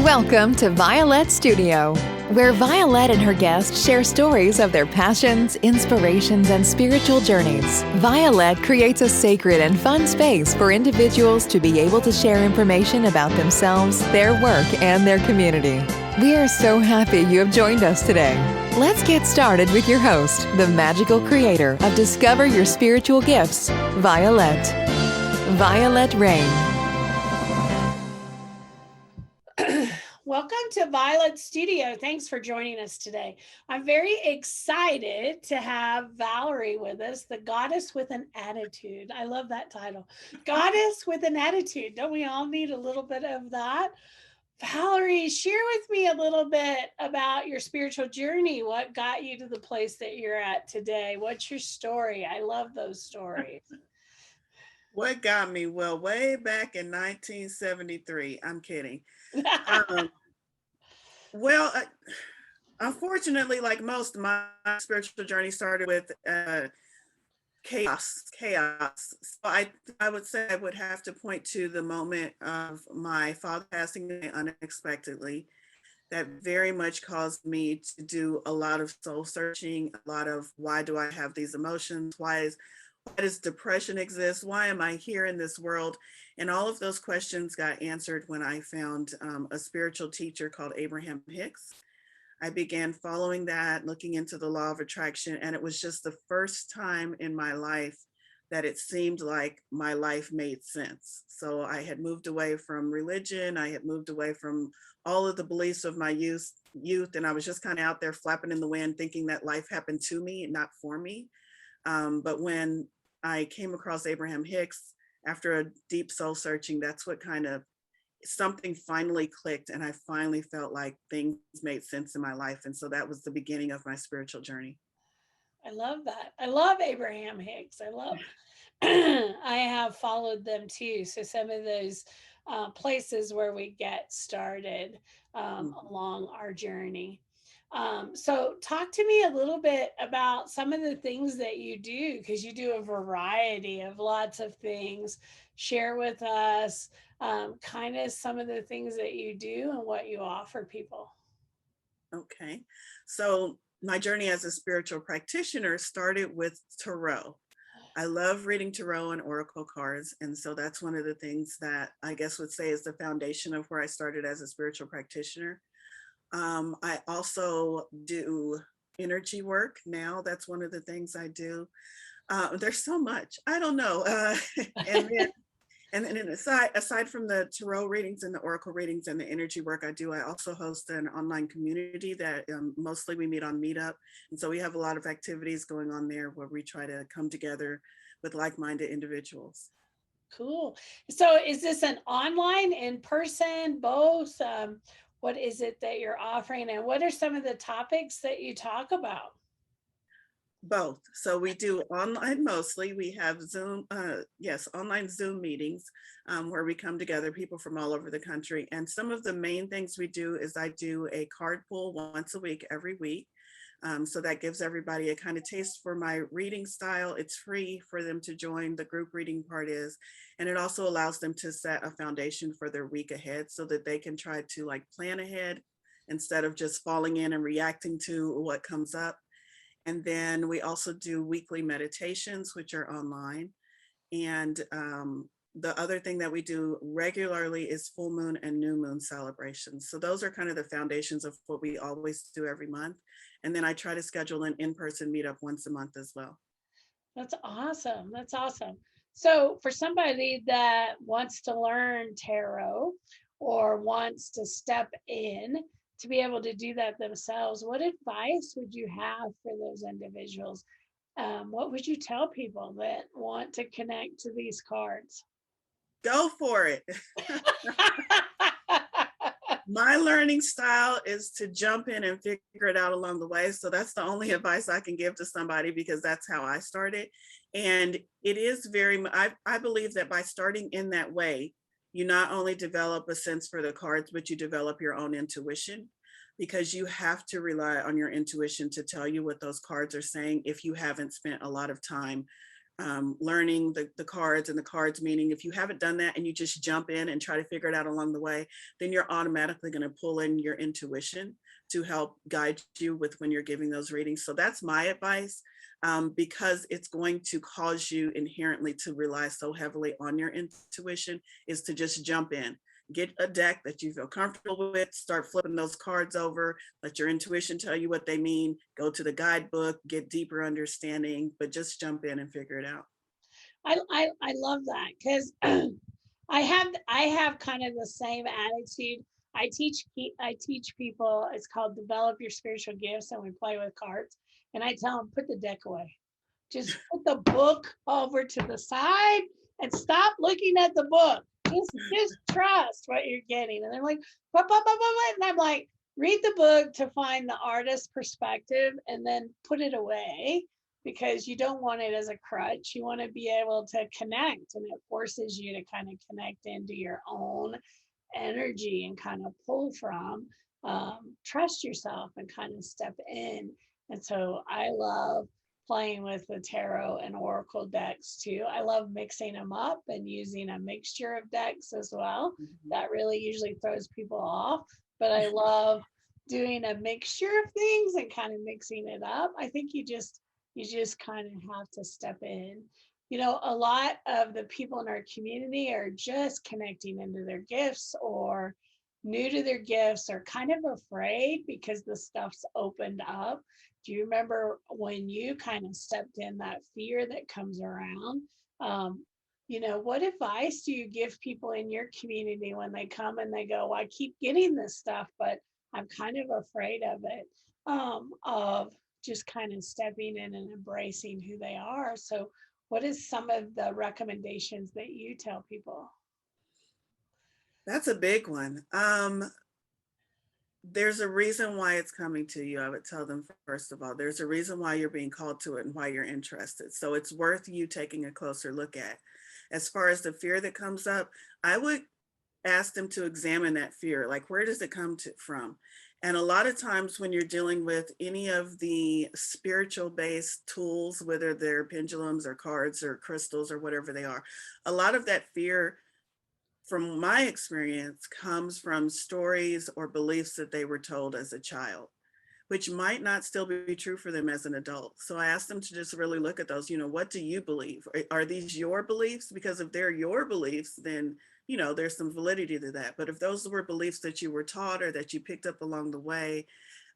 Welcome to Vialet Studio, where Vialet and her guests share stories of their passions, inspirations, and spiritual journeys. Vialet creates a sacred and fun space for individuals to be able to share information about themselves, their work, and their community. We are so happy you have joined us today. Let's get started with your host, the magical creator of Discover Your Spiritual Gifts, Vialet. Vialet Rayne. Welcome to Violet Studio. Thanks for joining us today. I'm very excited to have Valorie with us, the goddess with an attitude. I love that title. Goddess with an attitude. Don't we all need a little bit of that? Valorie, share with me a little bit about your spiritual journey. What got you to the place that you're at today? What's your story? I love those stories. What got me? Well, way back in 1973. I'm kidding. Well, unfortunately, like most, my spiritual journey started with chaos. So I would say I would have to point to the moment of my father passing away unexpectedly. That very much caused me to do a lot of soul searching, a lot of why do I have these emotions? Why does depression exist? Why am I here in this world? And all of those questions got answered when I found a spiritual teacher called Abraham Hicks. I began following that, looking into the law of attraction, and it was just the first time in my life that it seemed like my life made sense. So I had moved away from religion. I had moved away from all of the beliefs of my youth, and I was just kind of out there flapping in the wind, thinking that life happened to me, not for me. But when I came across Abraham Hicks, after a deep soul searching, that's what kind of something finally clicked, and I finally felt like things made sense in my life. And so that was the beginning of my spiritual journey. I love that. I love Abraham Hicks. I have followed them too. So some of those places where we get started along our journey. So talk to me a little bit about some of the things that you do, because you do a variety of lots of things. Share with us kind of some of the things that you do and what you offer people. Okay. So my journey as a spiritual practitioner started with tarot. I love reading tarot and oracle cards. And so that's one of the things that I guess would say is the foundation of where I started as a spiritual practitioner. I also do energy work now. That's one of the things I do. There's so much. I don't know. And then aside from the tarot readings and the oracle readings and the energy work I do, I also host an online community that mostly we meet on Meetup. And so we have a lot of activities going on there where we try to come together with like-minded individuals. Cool. So is this an online, in person, both? What is it that you're offering, and what are some of the topics that you talk about? Both. So we do online mostly. We have Zoom, online Zoom meetings where we come together, people from all over the country. And some of the main things we do is I do a card pull once a week, every week. So that gives everybody a kind of taste for my reading style. It's free for them to join. The group reading part is, and it also allows them to set a foundation for their week ahead so that they can try to like plan ahead instead of just falling in and reacting to what comes up. And then we also do weekly meditations, which are online. And the other thing that we do regularly is full moon and new moon celebrations. So those are kind of the foundations of what we always do every month. And then I try to schedule an in-person meetup once a month as well. That's awesome. That's awesome. So for somebody that wants to learn tarot or wants to step in to be able to do that themselves, what advice would you have for those individuals? What would you tell people that want to connect to these cards? Go for it. My learning style is to jump in and figure it out along the way. So that's the only advice I can give to somebody, because that's how I started. And it is I believe that by starting in that way, you not only develop a sense for the cards, but you develop your own intuition, because you have to rely on your intuition to tell you what those cards are saying if you haven't spent a lot of time learning the cards and the cards meaning. If you haven't done that and you just jump in and try to figure it out along the way, then you're automatically going to pull in your intuition to help guide you with when you're giving those readings. So that's my advice, because it's going to cause you inherently to rely so heavily on your intuition, is to just jump in. Get a deck that you feel comfortable with, start flipping those cards over, let your intuition tell you what they mean, go to the guidebook, get deeper understanding, but just jump in and figure it out. I love that, because I have kind of the same attitude. I teach people, it's called Develop Your Spiritual Gifts, and we play with cards. And I tell them, put the deck away. Just put the book over to the side and stop looking at the book. Just trust what you're getting. And they're like, bah, bah, bah, bah, and I'm like, read the book to find the artist's perspective and then put it away, because you don't want it as a crutch. You want to be able to connect, and it forces you to kind of connect into your own energy and kind of pull from, trust yourself and kind of step in. And so I love playing with the tarot and oracle decks too. I love mixing them up and using a mixture of decks as well. That really usually throws people off, but I love doing a mixture of things and kind of mixing it up. I think you just kind of have to step in. You know, a lot of the people in our community are just connecting into their gifts, or new to their gifts, or kind of afraid because the stuff's opened up. Do you remember when you kind of stepped in, that fear that comes around? You know, what advice do you give people in your community when they come and they go, well, I keep getting this stuff, but I'm kind of afraid of it, of just kind of stepping in and embracing who they are? So what is some of the recommendations that you tell people? That's a big one. There's a reason why it's coming to you. I would tell them, first of all, there's a reason why you're being called to it and why you're interested. So it's worth you taking a closer look at. As far as the fear that comes up, I would ask them to examine that fear. Like, where does it come from? And a lot of times when you're dealing with any of the spiritual based tools, whether they're pendulums or cards or crystals or whatever they are, a lot of that fear, from my experience, comes from stories or beliefs that they were told as a child, which might not still be true for them as an adult. So I asked them to just really look at those. What do you believe? Are these your beliefs? Because if they're your beliefs, then there's some validity to that. But if those were beliefs that you were taught or that you picked up along the way,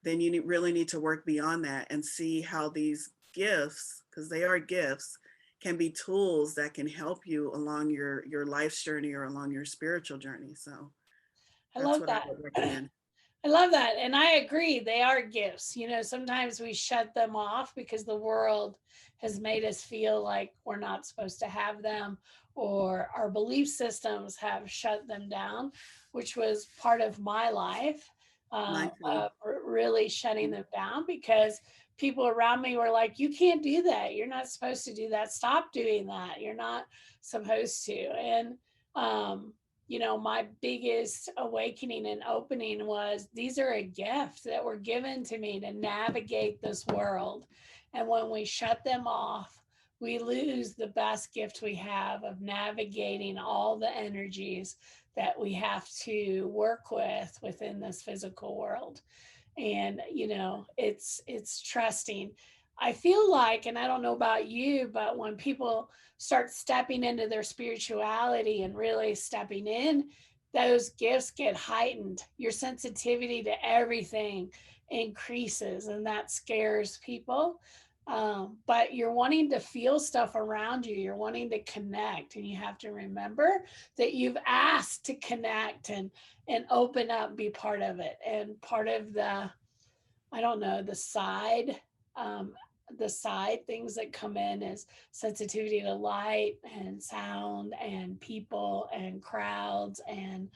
then you really need to work beyond that and see how these gifts, because they are gifts, can be tools that can help you along your life's journey or along your spiritual journey. So I that's love what I that. would recommend. I love that. And I agree, they are gifts. You know, sometimes we shut them off because the world has made us feel like we're not supposed to have them, or our belief systems have shut them down, which was part of my life, really shutting them down, because people around me were like, you can't do that. You're not supposed to do that. Stop doing that. You're not supposed to. And, you know, my biggest awakening and opening was, these are a gift that were given to me to navigate this world. And when we shut them off, we lose the best gift we have of navigating all the energies that we have to work with within this physical world. And, you know, it's trusting. I feel like, and I don't know about you, but when people start stepping into their spirituality and really stepping in, those gifts get heightened. Your sensitivity to everything increases, and that scares people. But you're wanting to feel stuff around you. You're wanting to connect, and you have to remember that you've asked to connect and open up, be part of it. And part of the, I don't know, the side things that come in is sensitivity to light and sound and people and crowds, and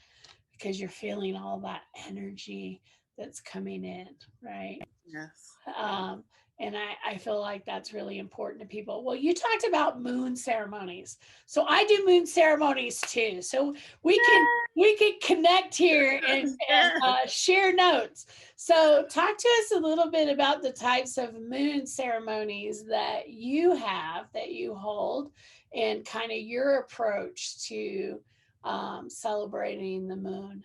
because you're feeling all that energy that's coming in, right? Yes. And I feel like that's really important to people. Well, you talked about moon ceremonies. So I do moon ceremonies too. So we can connect here and share notes. So talk to us a little bit about the types of moon ceremonies that you have, that you hold, and kind of your approach to celebrating the moon.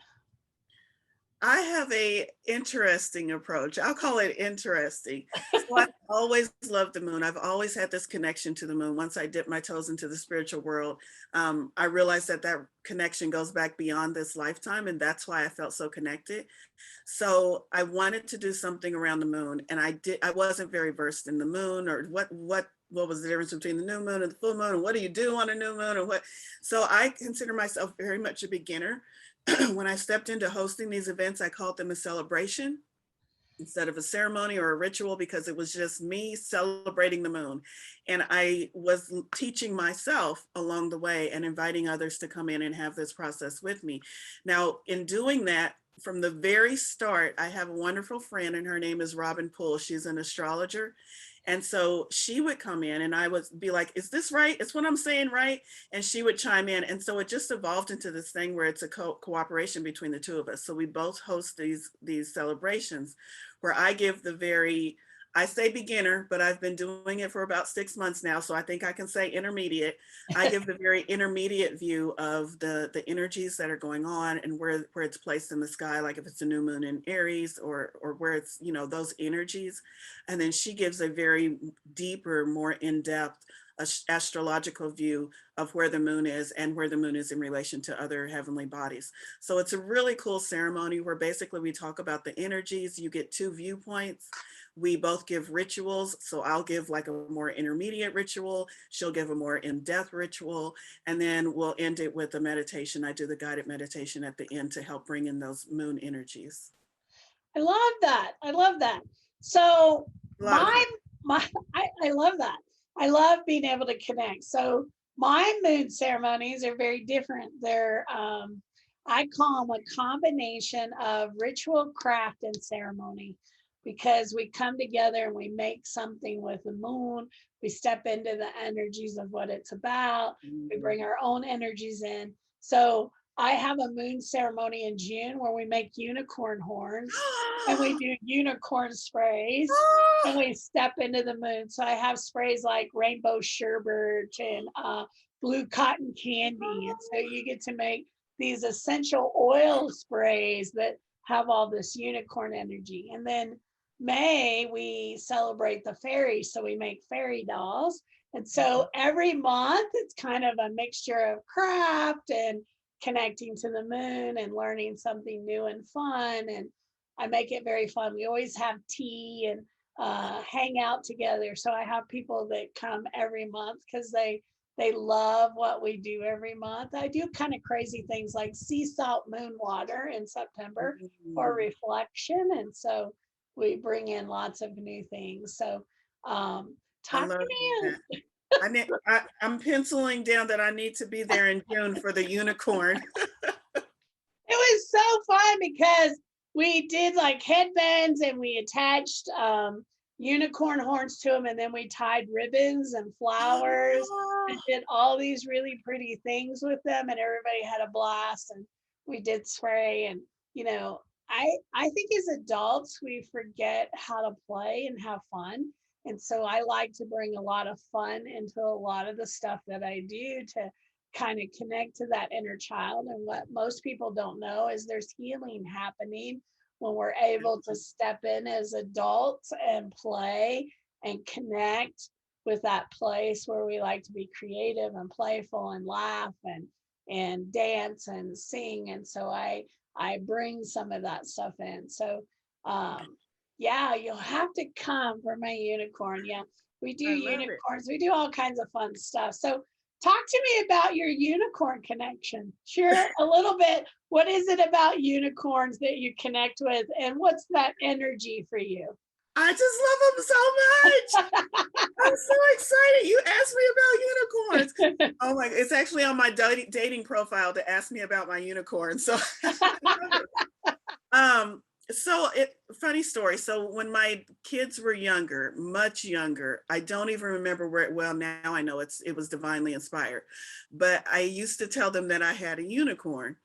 I have a interesting approach. I'll call it interesting. So I've always loved the moon. I've always had this connection to the moon. Once I dipped my toes into the spiritual world, I realized that that connection goes back beyond this lifetime, and that's why I felt so connected. So I wanted to do something around the moon, and I wasn't very versed in the moon, or what was the difference between the new moon and the full moon, and what do you do on a new moon, and what. So I consider myself very much a beginner. When I stepped into hosting these events, I called them a celebration instead of a ceremony or a ritual, because it was just me celebrating the moon. And I was teaching myself along the way and inviting others to come in and have this process with me. Now, in doing that, from the very start, I have a wonderful friend, and her name is Robin Poole. She's an astrologer. And so she would come in and I would be like, is this right? Is what I'm saying right? And she would chime in. And so it just evolved into this thing where it's a cooperation between the two of us. So we both host these celebrations where I give the very, I say beginner, but I've been doing it for about 6 months now. So I think I can say intermediate. I give the very intermediate view of the energies that are going on and where it's placed in the sky, like if it's a new moon in Aries or where it's, those energies. And then she gives a very deeper, more in-depth astrological view of where the moon is and where the moon is in relation to other heavenly bodies. So it's a really cool ceremony where basically we talk about the energies. You get 2 viewpoints. We both give rituals. So I'll give like a more intermediate ritual. She'll give a more in-depth ritual. And then we'll end it with a meditation. I do the guided meditation at the end to help bring in those moon energies. I love that. I love that. So I love that. I love being able to connect. So my moon ceremonies are very different. They're I call them a combination of ritual, craft, and ceremony, because we come together and we make something with the moon. We step into the energies of what it's about. We bring our own energies in. So I have a moon ceremony in June where we make unicorn horns and we do unicorn sprays and we step into the moon. So I have sprays like rainbow sherbet and blue cotton candy. And so you get to make these essential oil sprays that have all this unicorn energy. And then May, we celebrate the fairies. So we make fairy dolls. And so every month it's kind of a mixture of craft and connecting to the moon and learning something new and fun. And I make it very fun. We always have tea and hang out together. So I have people that come every month because they love what we do every month. I do kind of crazy things like sea salt moon water in September for reflection. And so we bring in lots of new things. So talk to me. I'm penciling down that I need to be there in June for the unicorn. It was so fun because we did like headbands and we attached unicorn horns to them, and then we tied ribbons and flowers and did all these really pretty things with them, and everybody had a blast. And we did spray. And I think as adults we forget how to play and have fun. And so I like to bring a lot of fun into a lot of the stuff that I do to kind of connect to that inner child. And what most people don't know is there's healing happening when we're able to step in as adults and play and connect with that place where we like to be creative and playful and laugh and dance and sing. And so I bring some of that stuff in. So yeah, you'll have to come for my unicorn. Yeah, we do unicorns. We do all kinds of fun stuff. So talk to me about your unicorn connection. Share a little bit. What is it about unicorns that you connect with, and what's that energy for you? I just love them so much. I'm so excited. You asked me about unicorns. Oh my, it's actually on my dating profile to ask me about my unicorn. So funny story. So when my kids were younger, much younger, I don't even remember where, well, now I know it was divinely inspired, but I used to tell them that I had a unicorn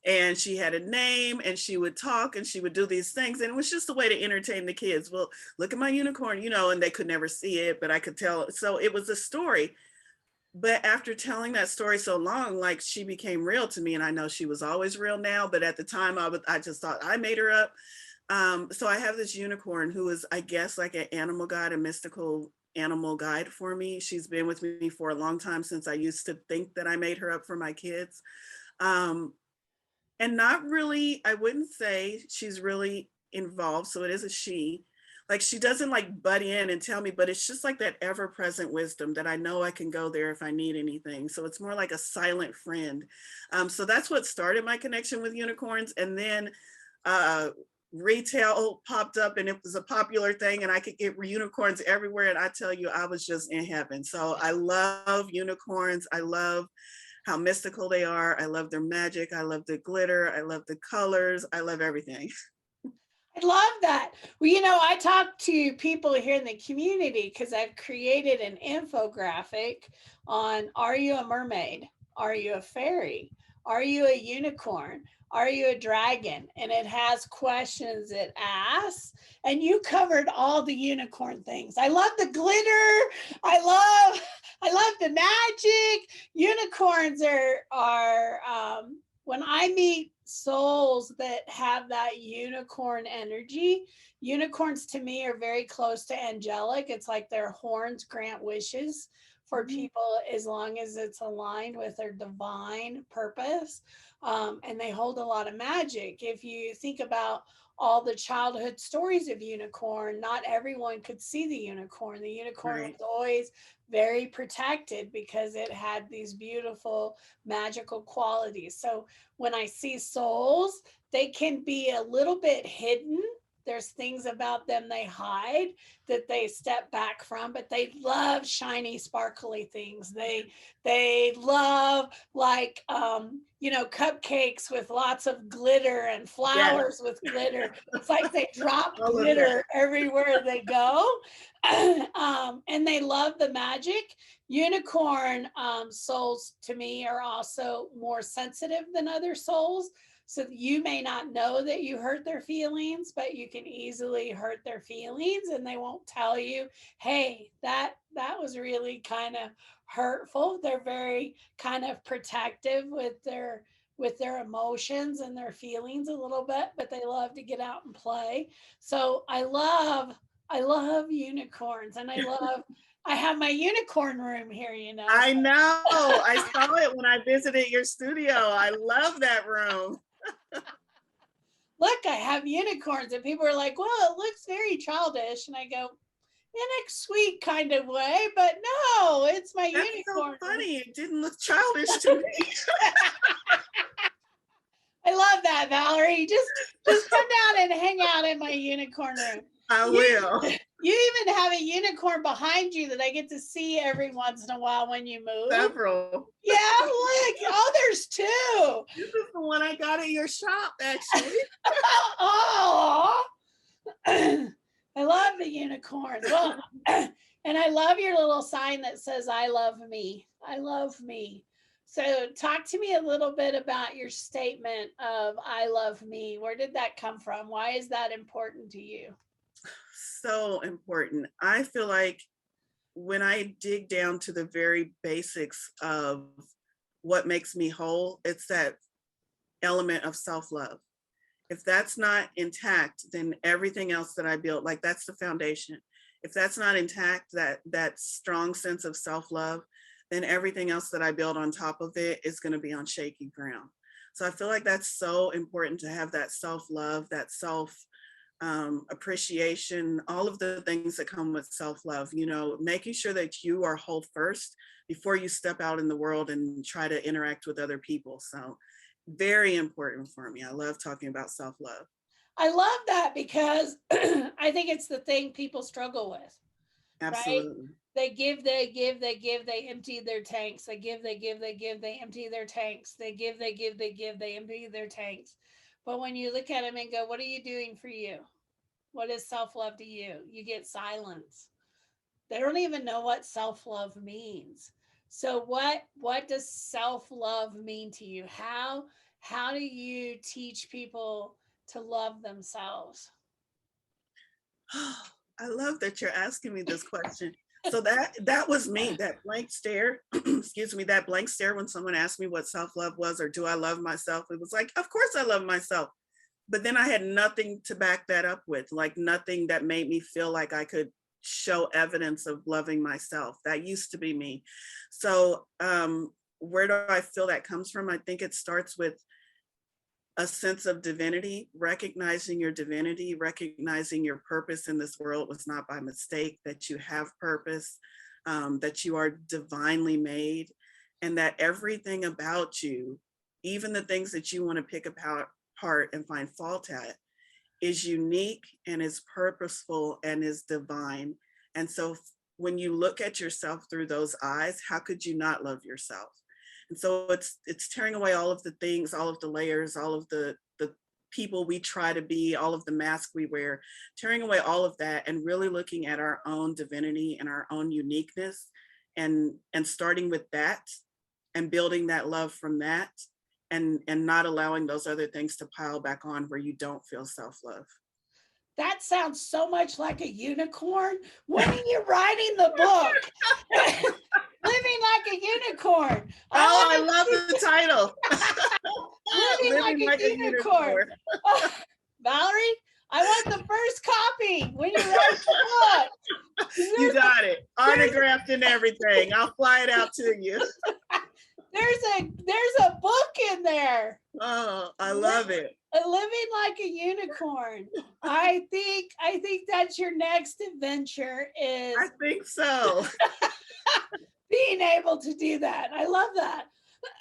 and she had a name and she would talk and she would do these things. And it was just a way to entertain the kids. Well, look at my unicorn, and they could never see it, but I could tell. So it was a story. But after telling that story so long, like she became real to me. And I know she was always real now, but at the time I just thought I made her up. So I have this unicorn who is, I guess, like an animal guide, a mystical animal guide for me. She's been with me for a long time, since I used to think that I made her up for my kids. And not really, I wouldn't say she's really involved. So it is a she. Like, she doesn't like butt in and tell me, but it's just like that ever-present wisdom that I know I can go there if I need anything. So it's more like a silent friend. So that's what started my connection with unicorns. And then retail popped up and it was a popular thing and I could get unicorns everywhere. And I tell you, I was just in heaven. So I love unicorns. I love how mystical they are. I love their magic. I love the glitter. I love the colors. I love everything. I love that. Well, I talk to people here in the community because I've created an infographic on, are you a mermaid? Are you a fairy? Are you a unicorn? Are you a dragon? And it has questions it asks. And you covered all the unicorn things. I love the glitter. I love the magic. Unicorns are when I meet souls that have that unicorn energy, unicorns to me are very close to angelic. It's like their horns grant wishes for people as long as it's aligned with their divine purpose. And they hold a lot of magic. If you think about all the childhood stories of unicorn, not everyone could see the unicorn. The unicorn Right. was always very protected because it had these beautiful magical qualities. So when I see souls, they can be a little bit hidden. There's things about them they hide that they step back from, but they love shiny, sparkly things. They love like cupcakes with lots of glitter and flowers with glitter. It's like they drop glitter everywhere they go. And they love the magic. Unicorn souls to me are also more sensitive than other souls. So you may not know that you hurt their feelings, but you can easily hurt their feelings and they won't tell you, hey, that was really kind of hurtful. They're very kind of protective with their emotions and their feelings a little bit, but they love to get out and play. So I love unicorns, and I have my unicorn room here, I know. I saw it when I visited your studio. I love that room. Look, I have unicorns, and people are like, well, it looks very childish. And I go, in a sweet kind of way, but no, it's my That's unicorn. So funny. It didn't look childish to me. I love that, Valorie. Just come down and hang out in my unicorn room. I will. You even have a unicorn behind you that I get to see every once in a while when you move. Several. Yeah, look. Oh, there's two. This is the one I got at your shop, actually. Oh, I love the unicorns. Well, and I love your little sign that says, I love me. I love me. So talk to me a little bit about your statement of I love me. Where did that come from? Why is that important to you? So important. I feel like when I dig down to the very basics of what makes me whole, it's that element of self-love. If that's not intact, then everything else that I build, like that's the foundation. If that's not intact, that strong sense of self-love, then everything else that I build on top of it is going to be on shaky ground. So I feel like that's so important to have that self-love, that self appreciation, all of the things that come with self-love, making sure that you are whole first before you step out in the world and try to interact with other people. So very important for me. I love talking about self-love. I love that because I think it's the thing people struggle with. Absolutely. Right? They give, they empty their tanks. They give, they empty their tanks. They give, they empty their tanks. But when you look at them and go, what are you doing for you? What is self-love to you? You get silence. They don't even know what self-love means. So what does self-love mean to you? How do you teach people to love themselves? I love that you're asking me this question. So that was me, that blank stare, excuse me, that blank stare when someone asked me what self-love was, or do I love myself? It was like, of course I love myself. But then I had nothing to back that up with, like nothing that made me feel like I could show evidence of loving myself. That used to be me. So where do I feel that comes from? I think it starts with a sense of divinity, recognizing your divinity, recognizing your purpose in this world was not by mistake, that you have purpose, that you are divinely made, and that everything about you, even the things that you want to pick apart and find fault at, is unique and is purposeful and is divine. And so when you look at yourself through those eyes, how could you not love yourself? And so it's tearing away all of the things, all of the layers, all of the people we try to be, all of the masks we wear, tearing away all of that and really looking at our own divinity and our own uniqueness, and starting with that and building that love from that, and not allowing those other things to pile back on where you don't feel self-love. That sounds so much like a unicorn. When are you writing the book? Living like a unicorn. I love the title. Living like a unicorn. Oh, Valorie, I want the first copy when you write the book. You got it. Autographed and everything. I'll fly it out to you. There's a book in there. Oh, I love it. Living like a unicorn. I think that's your next adventure is I think so. being able to do that. I love that.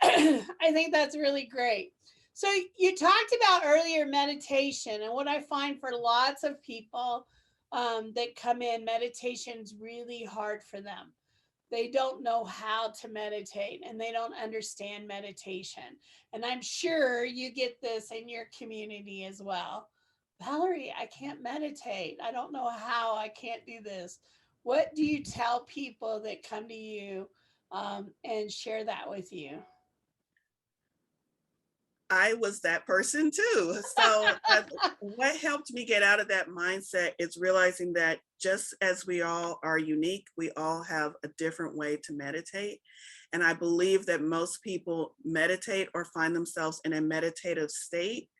I think that's really great. So you talked about earlier meditation, and what I find for lots of people that come in, meditation's really hard for them. They don't know how to meditate and they don't understand meditation. And I'm sure you get this in your community as well. Valorie, I can't meditate. I don't know how. I can't do this. What do you tell people that come to you and share that with you? I was that person too. So what helped me get out of that mindset is realizing that just as we all are unique, we all have a different way to meditate. And I believe that most people meditate or find themselves in a meditative state,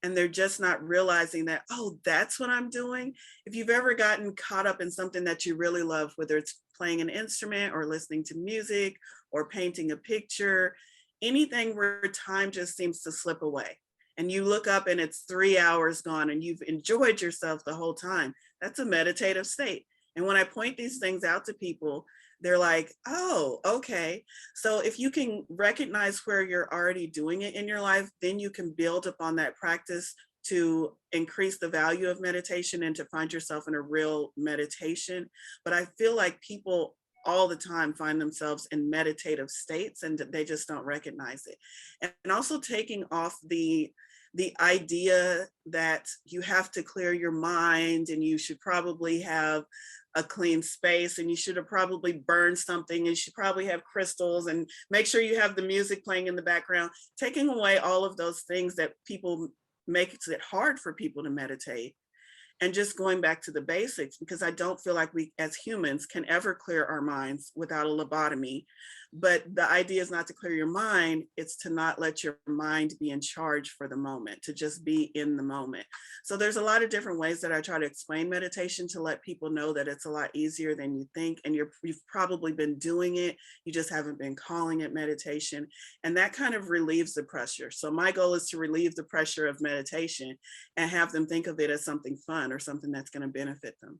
and they're just not realizing that, oh, that's what I'm doing. If you've ever gotten caught up in something that you really love, whether it's playing an instrument or listening to music or painting a picture, anything where time just seems to slip away, and you look up and it's 3 hours gone and you've enjoyed yourself the whole time, that's a meditative state. And when I point these things out to people, they're like, oh, okay. So if you can recognize where you're already doing it in your life, then you can build upon that practice to increase the value of meditation and to find yourself in a real meditation. But I feel like people all the time find themselves in meditative states and they just don't recognize it. And also taking off the idea that you have to clear your mind and you should probably have a clean space and you should have probably burned something and you should probably have crystals and make sure you have the music playing in the background. Taking away all of those things that people make it hard for people to meditate, and just going back to the basics, because I don't feel like we as humans can ever clear our minds without a lobotomy. But the idea is not to clear your mind, it's to not let your mind be in charge for the moment, to just be in the moment. So there's a lot of different ways that I try to explain meditation to let people know that it's a lot easier than you think, and you've probably been doing it, you just haven't been calling it meditation. And that kind of relieves the pressure. So my goal is to relieve the pressure of meditation and have them think of it as something fun or something that's going to benefit them.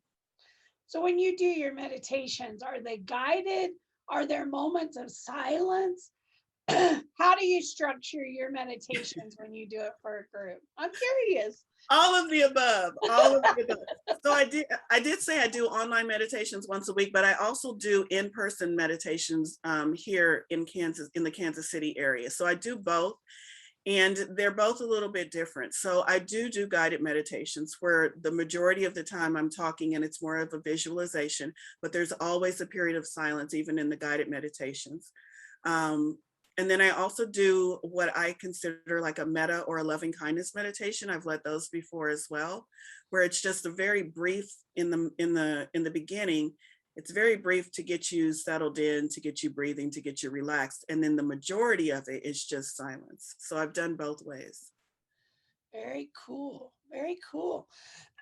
So when you do your meditations, are they guided? Are there moments of silence? How do you structure your meditations when you do it for a group? I'm curious. All of the above, all of the above. So I did say I do online meditations once a week, but I also do in-person meditations here in Kansas, in the Kansas City area. So I do both. And they're both a little bit different. So I do guided meditations where the majority of the time I'm talking and it's more of a visualization, but there's always a period of silence, even in the guided meditations. And then I also do what I consider like a metta or a loving kindness meditation. I've led those before as well, where it's just a very brief in the beginning. It's very brief to get you settled in, to get you breathing, to get you relaxed. And then the majority of it is just silence. So I've done both ways. Very cool. Very cool.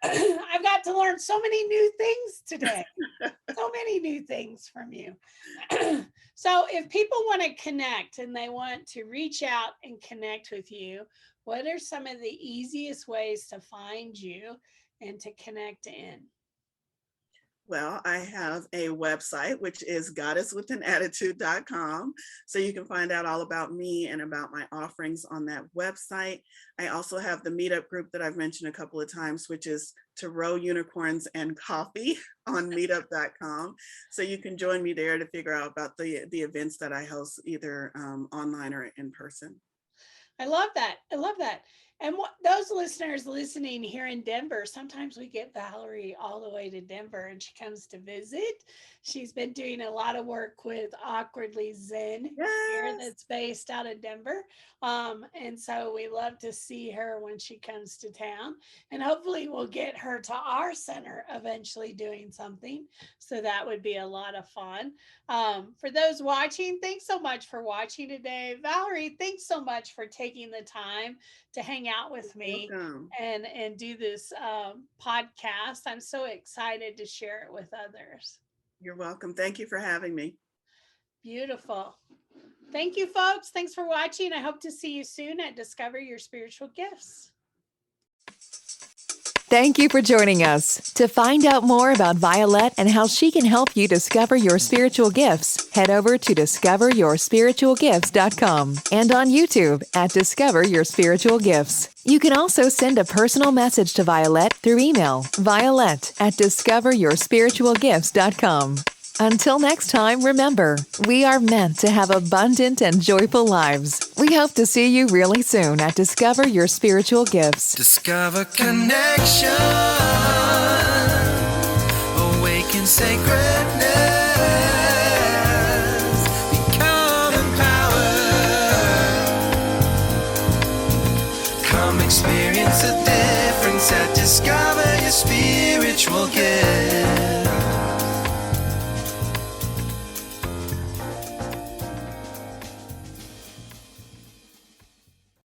I've got to learn so many new things today. So many new things from you. So if people want to connect and they want to reach out and connect with you, what are some of the easiest ways to find you and to connect in? Well, I have a website, which is goddesswithanAttitude.com. So you can find out all about me and about my offerings on that website. I also have the meetup group that I've mentioned a couple of times, which is Tarot, Unicorns, and Coffee on meetup.com. So you can join me there to figure out about the events that I host, either online or in person. I love that. I love that. And those listeners listening here in Denver, sometimes we get Valorie all the way to Denver and she comes to visit. She's been doing a lot of work with Awkwardly Zen here that's based out of Denver. And so we love to see her when she comes to town. And hopefully we'll get her to our center eventually doing something. So that would be a lot of fun. For those watching, thanks so much for watching today. Valorie, thanks so much for taking the time to hang out with me and do this podcast. I'm so excited to share it with others. You're welcome. Thank you for having me. Beautiful. Thank you, folks. Thanks for watching. I hope to see you soon at Discover Your Spiritual Gifts. Thank you for joining us. To find out more about Vialet and how she can help you discover your spiritual gifts, head over to discoveryourspiritualgifts.com and on YouTube at Discover Your Spiritual Gifts. You can also send a personal message to Vialet through email, violet@discoveryourspiritualgifts.com. Until next time, remember, we are meant to have abundant and joyful lives. We hope to see you really soon at Discover Your Spiritual Gifts. Discover connection, awaken sacredness, become empowered. Come experience the difference at Discover Your Spiritual Gifts.